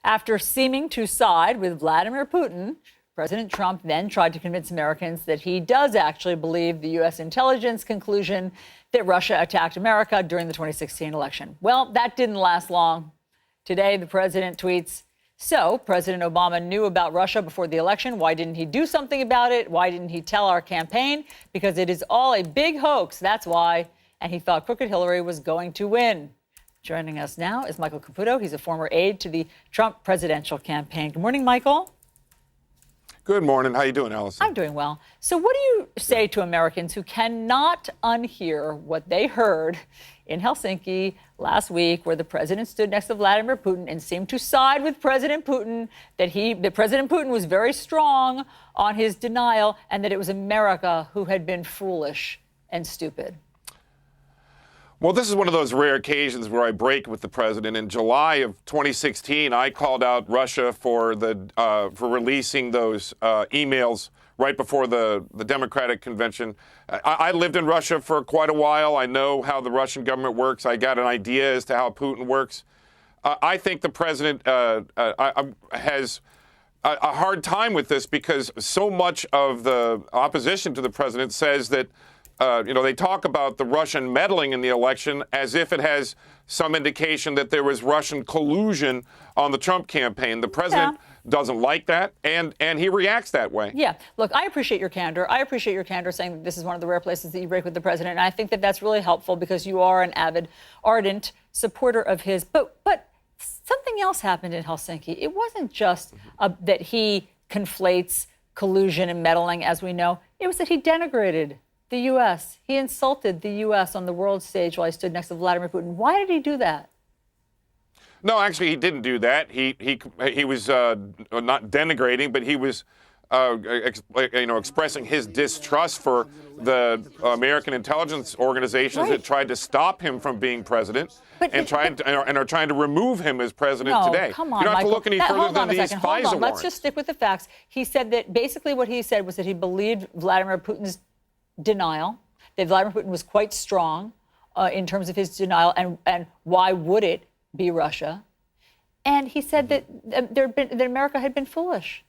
After seeming to side with Vladimir Putin, President Trump then tried to convince Americans that he does actually believe the U.S. intelligence conclusion that Russia attacked America during the 2016 election. Well, that didn't last long. Today, the president tweets, "So, President Obama knew about Russia before the election. Why didn't he do something about it? Why didn't he tell our campaign? Because it is all a big hoax. That's why." And he thought crooked Hillary was going to win. Joining us now is Michael Caputo. He's a former aide to the Trump presidential campaign. Good morning, Michael. Good morning. How you doing, Allison? I'm doing well. So what do you say to Americans who cannot unhear what they heard in Helsinki last week, where the president stood next to Vladimir Putin and seemed to side with President Putin, that President Putin was very strong on his denial and that it was America who had been foolish and stupid? Well, this is one of those rare occasions where I break with the president. In July of 2016, I called out Russia for releasing those emails right before the Democratic convention. I lived in Russia for quite a while. I know how the Russian government works. I got an idea as to how Putin works. I think the president has a hard time with this because so much of the opposition to the president says that they talk about the Russian meddling in the election as if it has some indication that there was Russian collusion on the Trump campaign. The president doesn't like that, and he reacts that way. Yeah. Look, I appreciate your candor. I appreciate your candor saying that this is one of the rare places that you break with the president. And I think that that's really helpful because you are an avid, ardent supporter of his. But something else happened in Helsinki. It wasn't just that he conflates collusion and meddling, as we know. It was that he denigrated the U.S. He insulted the U.S. on the world stage while he stood next to Vladimir Putin. Why did he do that? No, actually, he didn't do that. He was not denigrating, but he was expressing his distrust for the American intelligence organizations that tried to stop him from being president and are trying to remove him as president today. Come on, you don't have Michael. to look any further than these FISA warrants. Let's just stick with the facts. He said that basically what he said was that he believed Vladimir Putin's denial, that Vladimir Putin was quite strong in terms of his denial, and why would it be Russia? And he said that that America had been foolish.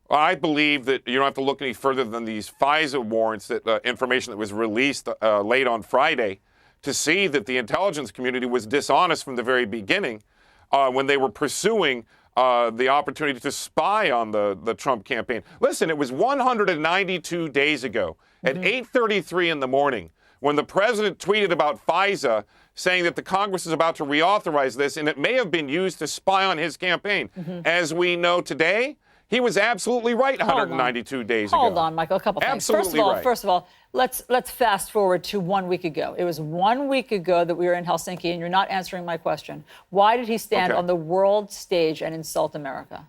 Well, I believe that you don't have to look any further than these FISA warrants, that information that was released late on Friday, to see that the intelligence community was dishonest from the very beginning when they were pursuing the opportunity to spy on the Trump campaign. Listen, it was 192 days ago at 8:33 in the morning when the president tweeted about FISA, saying that the Congress is about to reauthorize this, and it may have been used to spy on his campaign. As we know today, he was absolutely right 192 days ago. Hold on, Michael, a couple things. Absolutely First of all, let's fast forward to 1 week ago. It was 1 week ago that we were in Helsinki, and you're not answering my question. Why did he stand on the world stage and insult America?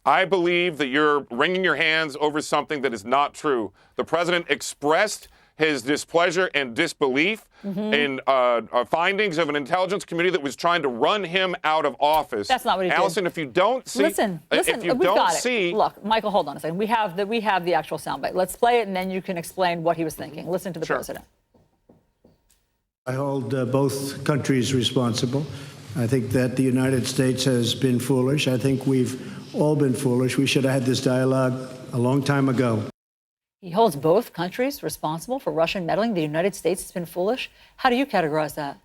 I believe that you're wringing your hands over something that is not true. The president expressed his displeasure and disbelief in findings of an intelligence committee that was trying to run him out of office. That's not what he did. Allison, if you don't see, listen, if you we've don't got see, it. Look, Michael, hold on a second. We have the actual soundbite. Let's play it, and then you can explain what he was thinking. Listen to the president. I hold both countries responsible. I think that the United States has been foolish. I think we've all been foolish. We should have had this dialogue a long time ago. He holds both countries responsible for Russian meddling. The United States has been foolish. How do you categorize that?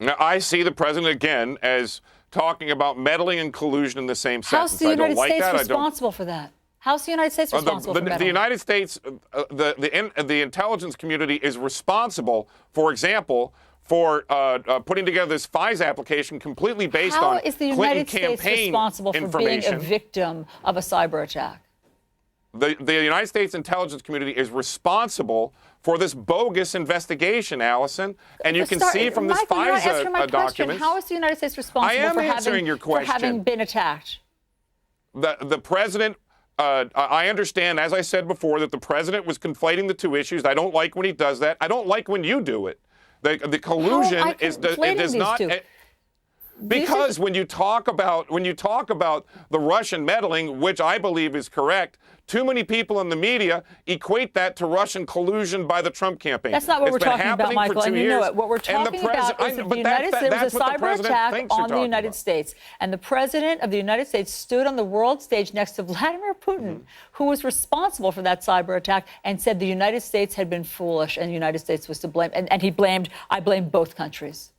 Now, I see the president again as talking about meddling and collusion in the same sentence. How's the United States responsible for that? How's the United States responsible for meddling? The United States, the intelligence community is responsible, for example, for putting together this FISA application completely based on Clinton campaign information. How is the United States responsible for being a victim of a cyber attack? The United States intelligence community is responsible for this bogus investigation, Allison. And you can see from this FISA document. How is the United States responsible for having been attacked? The president, I understand, as I said before, that the president was conflating the two issues. I don't like when he does that. I don't like when you do it. The collusion does not. Because when you talk about the Russian meddling, which I believe is correct, too many people in the media equate that to Russian collusion by the Trump campaign. That's not what we're talking about, Michael, and you know it. What we're talking about is that there was a cyber attack on the United States, and the president of the United States stood on the world stage next to Vladimir Putin, who was responsible for that cyber attack, and said the United States had been foolish and the United States was to blame. And I blame both countries.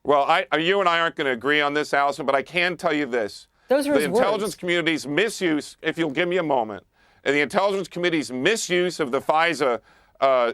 Well, you and I aren't going to agree on this, Allison, but I can tell you this. Those are his the intelligence words. community's misuse, if you'll give me a moment, and the intelligence committee's misuse of the FISA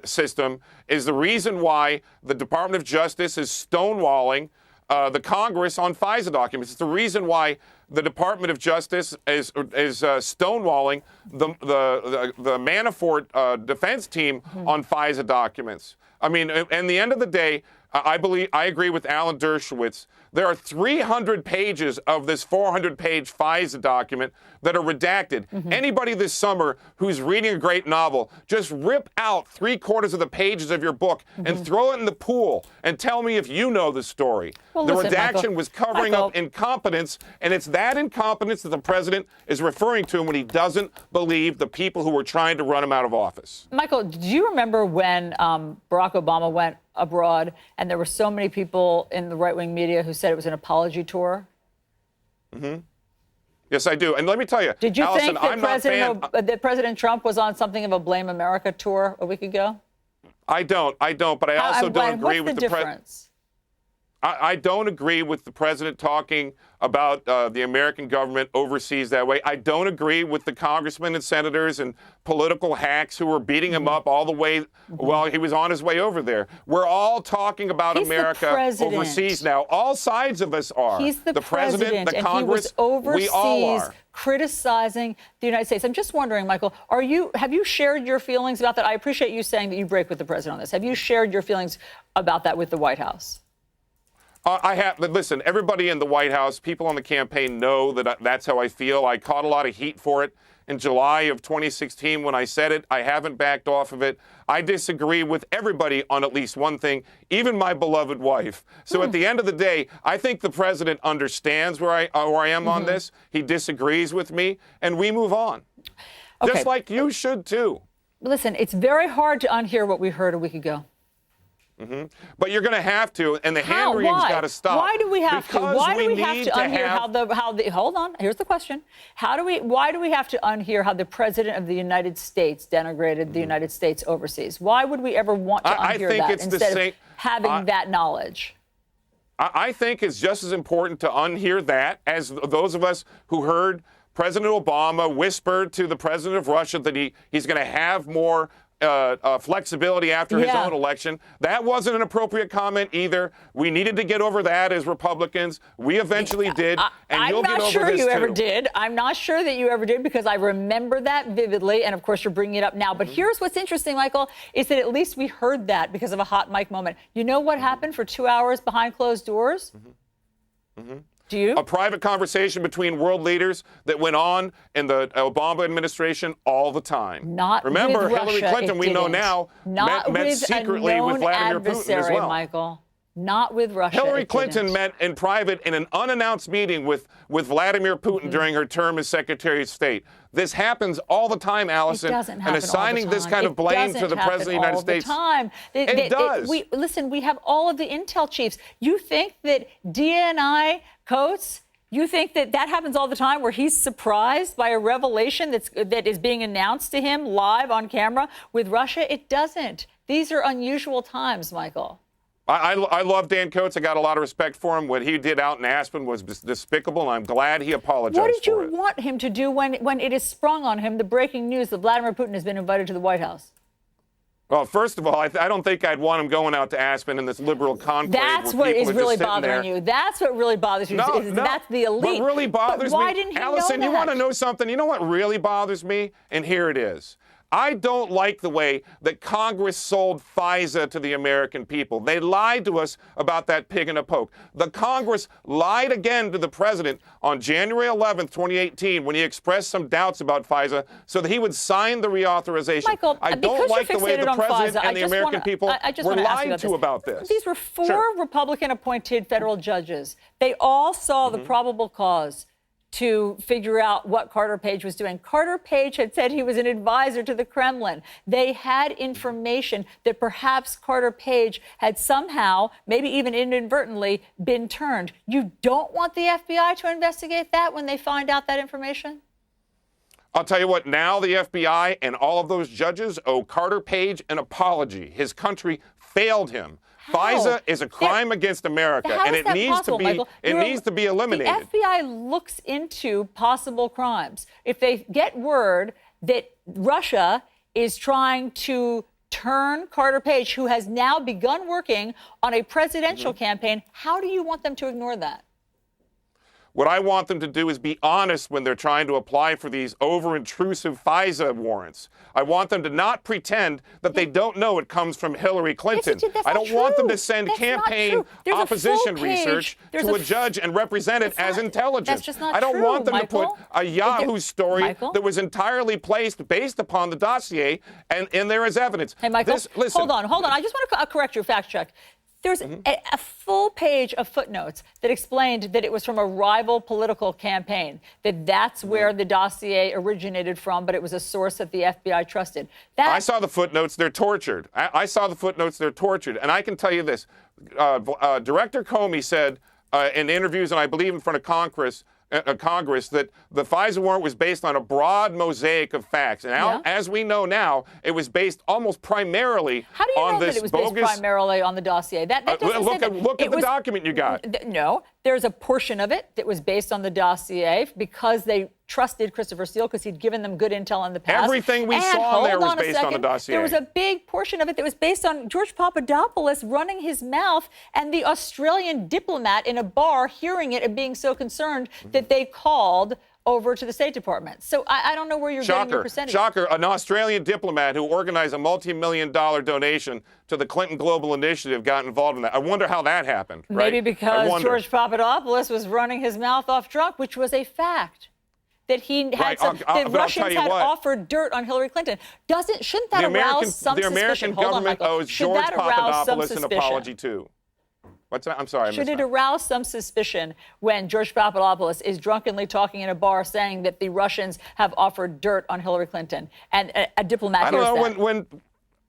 system is the reason why the Department of Justice is stonewalling the Congress on FISA documents. It's the reason why the Department of Justice is stonewalling the Manafort defense team on FISA documents. I mean, at the end of the day, I agree with Alan Dershowitz. There are 300 pages of this 400-page FISA document that are redacted. Anybody this summer who's reading a great novel, just rip out 3/4 of the pages of your book and throw it in the pool and tell me if you know the story. Well, the listen, redaction was covering up incompetence, and it's that incompetence that the president is referring to when he doesn't believe the people who were trying to run him out of office. Michael, do you remember when Barack Obama went abroad and there were so many people in the right-wing media who said it was an apology tour? Yes, I do. And let me tell you, Did you Allison, think that President Trump was on something of a Blame America tour a week ago? I don't, but I also don't agree with the president. I don't agree with the president talking about the American government overseas that way. I don't agree with the congressmen and senators and political hacks who were beating him up all the way while he was on his way over there. We're all talking about America overseas now. All sides of us are. He's the president, the and Congress, he was overseas we all are. criticizing the United States. I'm just wondering, Michael, have you shared your feelings about that? I appreciate you saying that you break with the president on this. Have you shared your feelings about that with the White House? I have. Listen, everybody in the White House, people on the campaign know that that's how I feel. I caught a lot of heat for it in July of 2016 when I said it. I haven't backed off of it. I disagree with everybody on at least one thing, even my beloved wife. So at the end of the day, I think the president understands where I am on this. He disagrees with me, and we move on. Okay. Just like you should, too. Listen, it's very hard to unhear what we heard a week ago. But you're going to have to, and the hand-wringing's got to stop. Why do we have to? Why do we have to unhear how the? Hold on. Here's the question: Why do we have to unhear how the president of the United States denigrated the United States overseas? Why would we ever want to unhear that instead of having that knowledge? I think it's just as important to unhear that as those of us who heard President Obama whisper to the president of Russia that he's going to have more flexibility after his own election. That wasn't an appropriate comment either. We needed to get over that as Republicans. We eventually did, and you'll get over this too. I'm not sure you ever did. I'm not sure that you ever did because I remember that vividly, and of course you're bringing it up now. But here's what's interesting, Michael, is that at least we heard that because of a hot mic moment. You know what happened for 2 hours behind closed doors? Do you? A private conversation between world leaders that went on in the Obama administration all the time. Remember, with Hillary Russia, Clinton, we know now, met secretly with Vladimir Putin as well. Michael. Not with Russia. Hillary Clinton met in private in an unannounced meeting with Vladimir Putin during her term as Secretary of State. This happens all the time, Allison. It doesn't happen and assigning all the time. this kind of blame to the President of the United States. It does. Listen, we have all of the intel chiefs. You think that DNI Coates, you think that happens all the time where he's surprised by a revelation that is being announced to him live on camera? With Russia, it doesn't. These are unusual times, Michael. I love Dan Coates. I got a lot of respect for him. What he did out in Aspen was despicable, and I'm glad he apologized for it. What did you want him to do when it is sprung on him, the breaking news that Vladimir Putin has been invited to the White House? Well, first of all, I don't think I'd want him going out to Aspen in this liberal conclave. That's what is really bothering you. That's what really bothers you. No, that's the elite. What really bothers me, Allison, you want to know something? You know what really bothers me? And here it is. I don't like the way that Congress sold FISA to the American people. They lied to us about that pig in a poke. The Congress lied again to the president on January 11th, 2018, when he expressed some doubts about FISA so that he would sign the reauthorization. Michael, I don't like the way the president FISA, and the American people were lied to about this. These were four Sure. Republican-appointed federal judges. They all saw the probable cause to figure out what Carter Page was doing. Carter Page had said he was an advisor to the Kremlin. They had information that perhaps Carter Page had somehow, maybe even inadvertently, been turned. You don't want the FBI to investigate that when they find out that information? I'll tell you what, now the FBI and all of those judges owe Carter Page an apology. His country failed him. FISA is a crime against America, and it needs to be needs to be eliminated. The FBI looks into possible crimes. If they get word that Russia is trying to turn Carter Page, who has now begun working on a presidential campaign, how do you want them to ignore that? What I want them to do is be honest when they're trying to apply for these over-intrusive FISA warrants. I want them to not pretend that they don't know it comes from Hillary Clinton. I don't want them to send campaign opposition research to a judge and represent it as intelligence. That's just not I don't true, want them Michael. to put a Yahoo story that was entirely placed based upon the dossier and there is evidence. Hey, Michael, listen. hold on. I just want to correct your fact check. There's a full page of footnotes that explained that it was from a rival political campaign, that's where the dossier originated from, but it was a source that the FBI trusted. I saw the footnotes. They're tortured. I saw the footnotes. They're tortured. And I can tell you this. Director Comey said in interviews, and I believe in front of Congress, that the FISA warrant was based on a broad mosaic of facts. And now, as we know now, it was based almost primarily How do you on know this that it was bogus... based primarily on the dossier? That doesn't say that. Look at the document you got. No, there's a portion of it that was based on the dossier because they trusted Christopher Steele because he'd given them good intel in the past. Everything we saw there was based on the dossier. There was a big portion of it that was based on George Papadopoulos running his mouth and the Australian diplomat in a bar hearing it and being so concerned that they called over to the State Department. So I don't know where you're getting your percentage. Shocker. An Australian diplomat who organized a multi-million-dollar donation to the Clinton Global Initiative got involved in that. I wonder how that happened. Maybe because George Papadopoulos was running his mouth off drunk, which was a fact. That he had that Russians had offered dirt on Hillary Clinton. Shouldn't that arouse some suspicion? The American government owes George Papadopoulos an apology too. What's that? I'm sorry. Should it arouse some suspicion when George Papadopoulos is drunkenly talking in a bar saying that the Russians have offered dirt on Hillary Clinton and a diplomat hears that?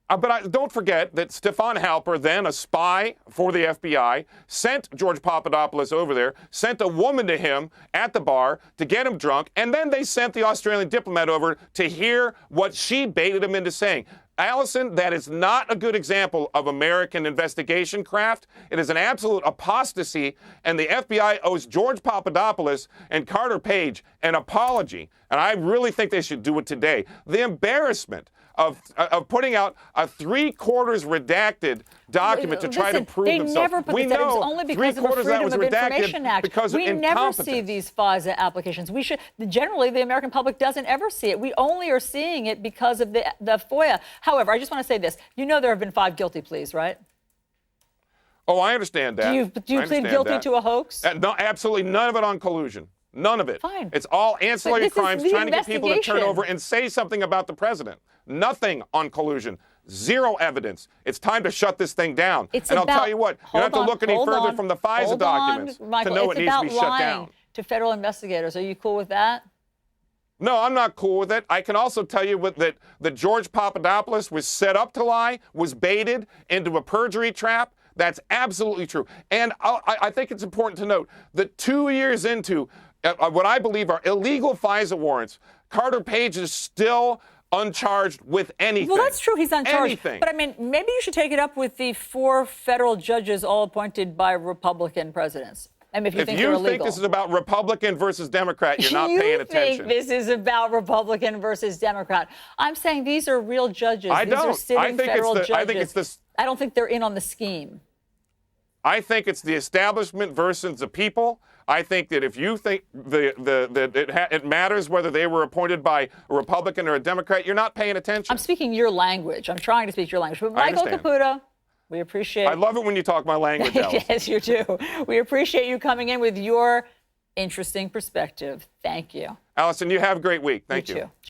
But don't forget that Stefan Halper, then a spy for the FBI, sent George Papadopoulos over there, sent a woman to him at the bar to get him drunk, and then they sent the Australian diplomat over to hear what she baited him into saying. Allison, that is not a good example of American investigation craft. It is an absolute apostasy, and the FBI owes George Papadopoulos and Carter Page an apology, and I really think they should do it today. The embarrassment of putting out a three-quarters redacted document to try to prove themselves. They never put this out. It was only because of the Freedom of Information Act. Because of we never see these FISA applications. Generally, the American public doesn't ever see it. We only are seeing it because of the FOIA. However, I just want to say this. You know there have been 5 guilty pleas, right? Oh, I understand that. Do you plead guilty to a hoax? No, absolutely none of it on collusion. None of it. Fine. It's all ancillary crimes trying to get people to turn over and say something about the president. Nothing on collusion. Zero evidence. It's time to shut this thing down. I'll tell you what, you don't have to look any further from the FISA documents to know it needs to be shut down. To federal investigators. Are you cool with that? No, I'm not cool with it. I can also tell you that George Papadopoulos was set up to lie, was baited into a perjury trap. That's absolutely true. And I think it's important to note that 2 years into what I believe are illegal FISA warrants, Carter Page is still uncharged with anything. Well, that's true. He's uncharged. Anything. But, I mean, maybe you should take it up with the 4 federal judges all appointed by Republican presidents. I mean, if you think this is about Republican versus Democrat, you're not paying attention. You think this is about Republican versus Democrat. I'm saying these are real judges. I these don't. Are sitting federal judges. I think it's this. I don't think they're in on the scheme. I think it's the establishment versus the people. I think that if you think that it matters whether they were appointed by a Republican or a Democrat, you're not paying attention. I'm speaking your language. I'm trying to speak your language. But Michael Caputo, we appreciate. I love it when you talk my language, Allison. Yes, you do. We appreciate you coming in with your interesting perspective. Thank you. Allison, you have a great week. Thank you. You too.